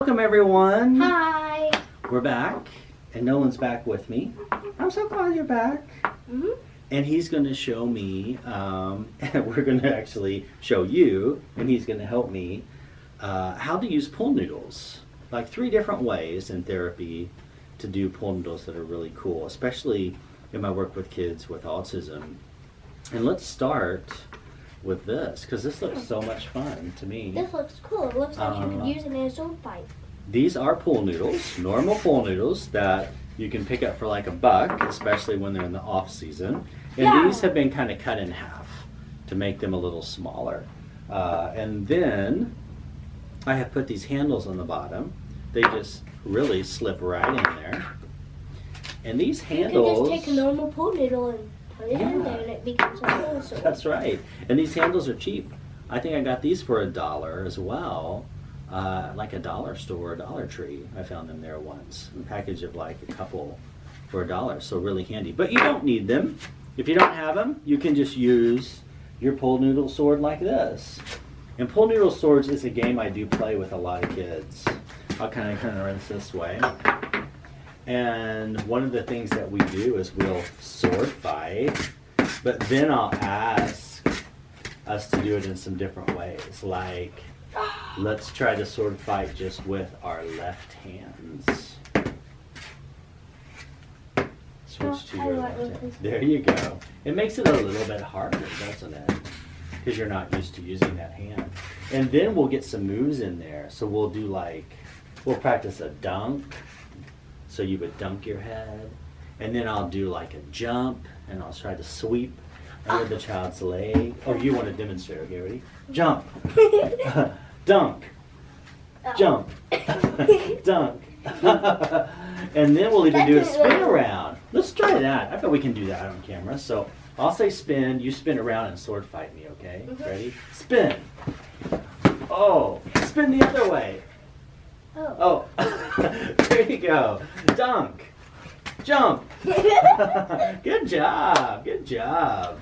Welcome everyone. Hi. We're back, and Nolan's back with me. I'm so glad you're back. And he's going to show me, we're going to actually show you, and he's going to help me, how to use pool noodles. Like 3 different ways in therapy to do pool noodles that are really cool, especially in my work with kids with autism. And let's start with this, because this looks so much fun to me. This looks cool. It looks like you could use it in a sword fight. These are pool noodles, normal pool noodles that you can pick up for like $1, especially when they're in the off season. And these have been kind of cut in half to make them a little smaller. And then I have put these handles on the bottom. They just really slip right in there. And these handles... You can just take a normal pool noodle and put it in there and it becomes a pool sword. That's right. And these handles are cheap. I think I got these for $1 as well. Like a dollar store, Dollar Tree. I found them there once. A package of like a couple for $1. So really handy. But you don't need them. If you don't have them, you can just use your pool noodle sword like this. And pool noodle swords is a game I do play with a lot of kids. I'll kind of run this way. And one of the things that we do is we'll sword fight, but then I'll ask us to do it in some different ways. Like, let's try to sword fight just with our left hands. Switch to your left hand. There you go. It makes it a little bit harder, doesn't it? Because you're not used to using that hand. And then we'll get some moves in there. So we'll do like, we'll practice a dunk. So you would dunk your head. And then I'll do like a jump, and I'll try to sweep under the child's leg. Oh, you want to demonstrate. Okay, ready? Jump. Dunk. Jump. Dunk. And then we'll even do a spin around. Let's try that. I bet we can do that on camera. So I'll say spin, you spin around and sword fight me, okay? Ready? Spin. Oh, spin the other way. Oh. There you go. Dunk. Jump. Good job. Good job.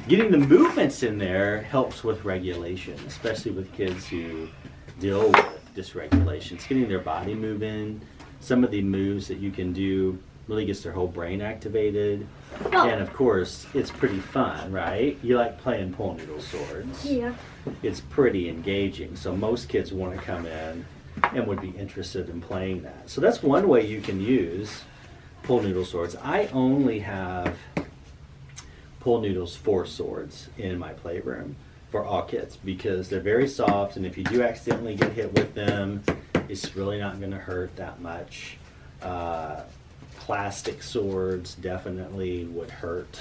Getting the movements in there helps with regulation, especially with kids who deal with dysregulations. Getting their body moving, some of the moves that you can do really gets their whole brain activated. And of course, it's pretty fun, right? You like playing pool noodle swords. Yeah. It's pretty engaging, so most kids want to come in and would be interested in playing that. So that's one way you can use pool noodle swords. I only have pool noodles for swords in my playroom for all kids because they're very soft, and if you do accidentally get hit with them, it's really not going to hurt that much. Plastic swords definitely would hurt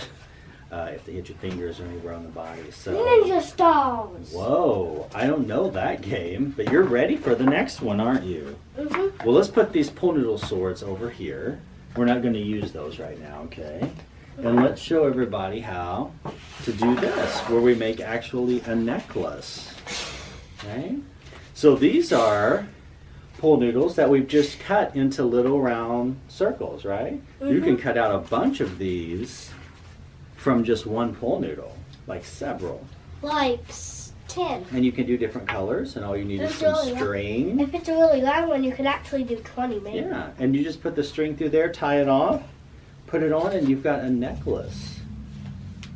if they hit your fingers or anywhere on the body. So Ninja Stars. Whoa, I don't know that game, but you're ready for the next one, aren't you? Well, let's put these pool noodle swords over here. We're not going to use those right now, okay? And let's show everybody how to do this, where we make actually a necklace. Okay? So these are pool noodles that we've just cut into little round circles, right? You can cut out a bunch of these from just one pool noodle, like several. Like 10. And you can do different colors, and all you need is some string. If it's a really loud one, you could actually do 20 maybe. Yeah, and you just put the string through there, tie it off, put it on, and you've got a necklace.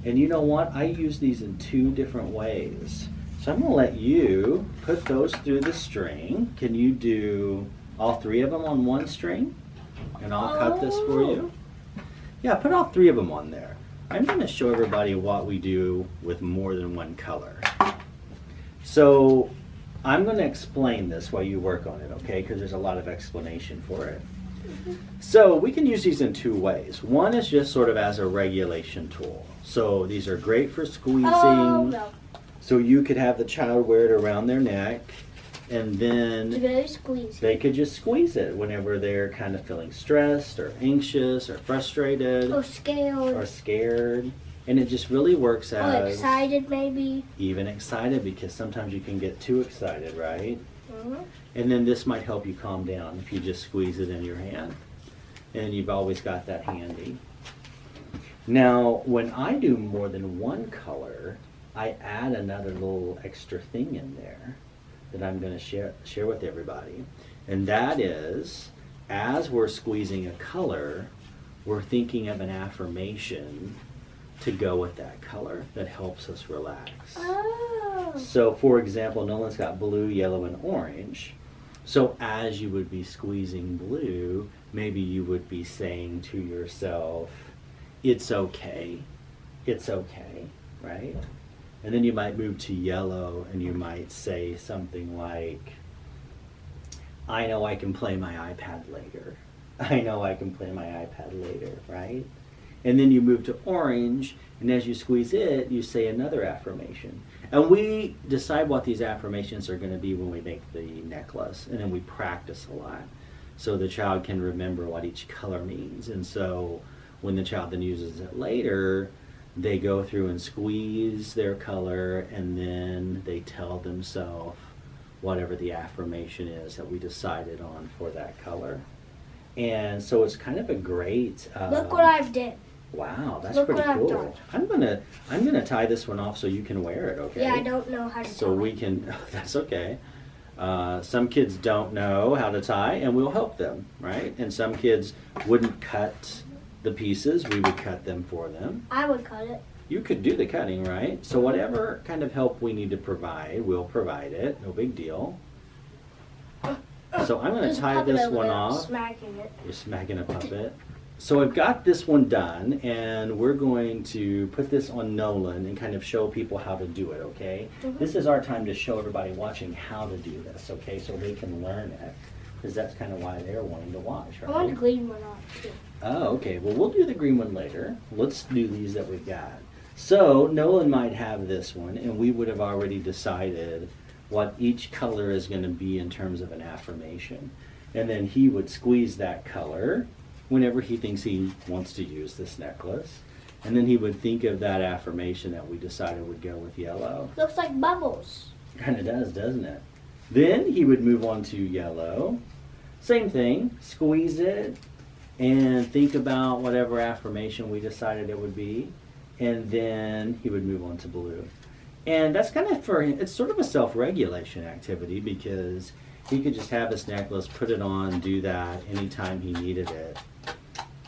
And you know what? I use these in 2 different ways. So I'm going to let you put those through the string. Can you do all 3 of them on one string? And I'll cut this for you. Yeah, put all 3 of them on there. I'm going to show everybody what we do with more than one color. So I'm going to explain this while you work on it, okay? Because there's a lot of explanation for it. So we can use these in 2 ways. One is just sort of as a regulation tool. So these are great for squeezing. So you could have the child wear it around their neck, and then they could just squeeze it whenever they're kind of feeling stressed or anxious or frustrated. Or scared. And it just really works as... Or excited maybe. Even excited, because sometimes you can get too excited, right? And then this might help you calm down if you just squeeze it in your hand. And you've always got that handy. Now, when I do more than one color, I add another little extra thing in there that I'm going to share with everybody. And that is, as we're squeezing a color, we're thinking of an affirmation to go with that color that helps us relax. Oh. So for example, Nolan's got blue, yellow, and orange. So as you would be squeezing blue, maybe you would be saying to yourself, it's okay, right? And then you might move to yellow and you might say something like, I know I can play my iPad later. I know I can play my iPad later, right? And then you move to orange, and as you squeeze it, you say another affirmation. And we decide what these affirmations are going to be when we make the necklace, and then we practice a lot so the child can remember what each color means. And so when the child then uses it later, they go through and squeeze their color, and then they tell themselves whatever the affirmation is that we decided on for that color. And so it's kind of a great Look what I've did. Wow, that's Look pretty what I've cool. done. I'm gonna tie this one off so you can wear it, okay? Yeah, I don't know how to So we can, that's okay. Some kids don't know how to tie, and we'll help them, right? And some kids wouldn't cut the pieces, we would cut them for them. I would cut it. You could do the cutting, right? So whatever kind of help we need to provide, we'll provide it, no big deal. So I'm gonna There's a tie puppet this over one there off. smacking it. You're smacking a puppet. So I've got this one done, and we're going to put this on Nolan and kind of show people how to do it, okay? Mhm. This is our time to show everybody watching how to do this, okay? So they can learn it, because that's kind of why they're wanting to watch, I want the right? green one on too. Oh, okay. Well, we'll do the green one later. Let's do these that we've got. So Nolan might have this one, and we would have already decided what each color is going to be in terms of an affirmation. And then he would squeeze that color whenever he thinks he wants to use this necklace. And then he would think of that affirmation that we decided would go with yellow. Looks like bubbles. Kind of does, doesn't it? Then he would move on to yellow. Same thing, squeeze it and think about whatever affirmation we decided it would be. And then he would move on to blue. And that's kind of for him, it's sort of a self-regulation activity, because he could just have his necklace, put it on, do that anytime he needed it.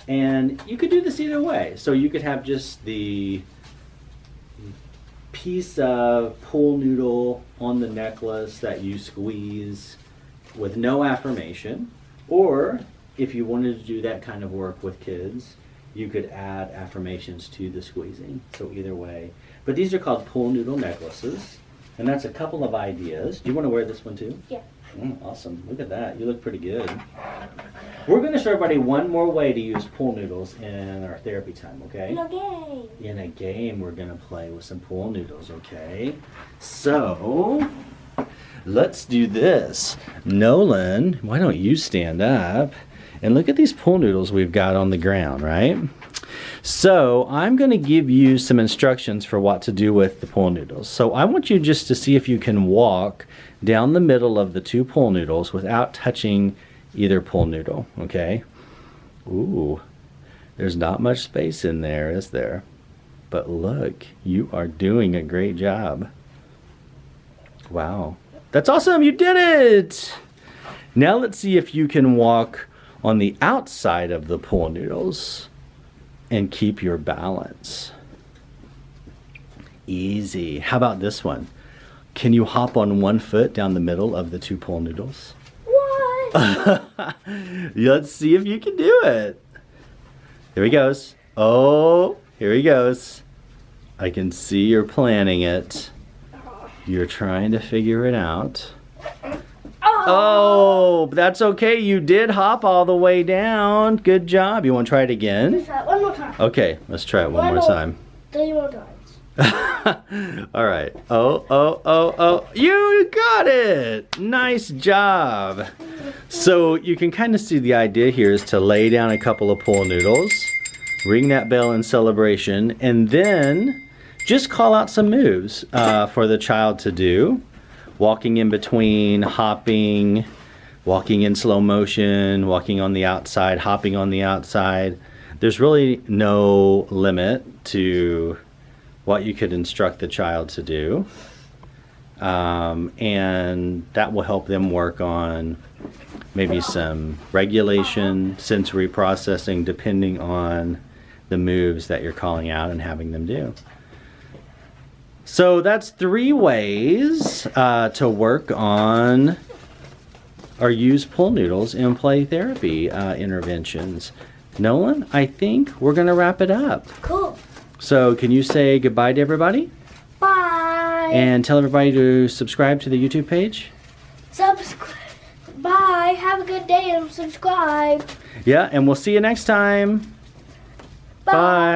And you could do this either way. So you could have just the piece of pool noodle on the necklace that you squeeze with no affirmation. Or if you wanted to do that kind of work with kids, you could add affirmations to the squeezing. So either way. But these are called pool noodle necklaces. And that's a couple of ideas. Do you want to wear this one too? Yeah. Awesome. Look at that. You look pretty good. We're going to show everybody one more way to use pool noodles in our therapy time, okay? In a game. In a game, we're going to play with some pool noodles, okay? So, let's do this. Nolan, why don't you stand up? And look at these pool noodles we've got on the ground, right? So I'm going to give you some instructions for what to do with the pool noodles. So I want you just to see if you can walk down the middle of the two pool noodles without touching either pool noodle, okay? Ooh, there's not much space in there, is there? But look, you are doing a great job. Wow, that's awesome, you did it! Now let's see if you can walk on the outside of the pool noodles and keep your balance. Easy. How about this one? Can you hop on one foot down the middle of the two pool noodles? What? Let's see if you can do it. Here he goes. Oh, here he goes. I can see you're planning it. You're trying to figure it out. Oh, that's okay. You did hop all the way down. Good job. You want to try it again? Let's try it one more time. Okay, let's try it one more time. 3 more times. All right. Oh. You got it. Nice job. So you can kind of see the idea here is to lay down a couple of pool noodles, ring that bell in celebration, and then just call out some moves for the child to do. Walking in between, hopping, walking in slow motion, walking on the outside, hopping on the outside. There's really no limit to what you could instruct the child to do. And that will help them work on maybe some regulation, sensory processing, depending on the moves that you're calling out and having them do. So that's 3 ways to work on or use pool noodles in play therapy interventions. Nolan, I think we're going to wrap it up. Cool. So can you say goodbye to everybody? Bye. And tell everybody to subscribe to the YouTube page? Subscribe. Bye. Have a good day and subscribe. Yeah, and we'll see you next time. Bye. Bye.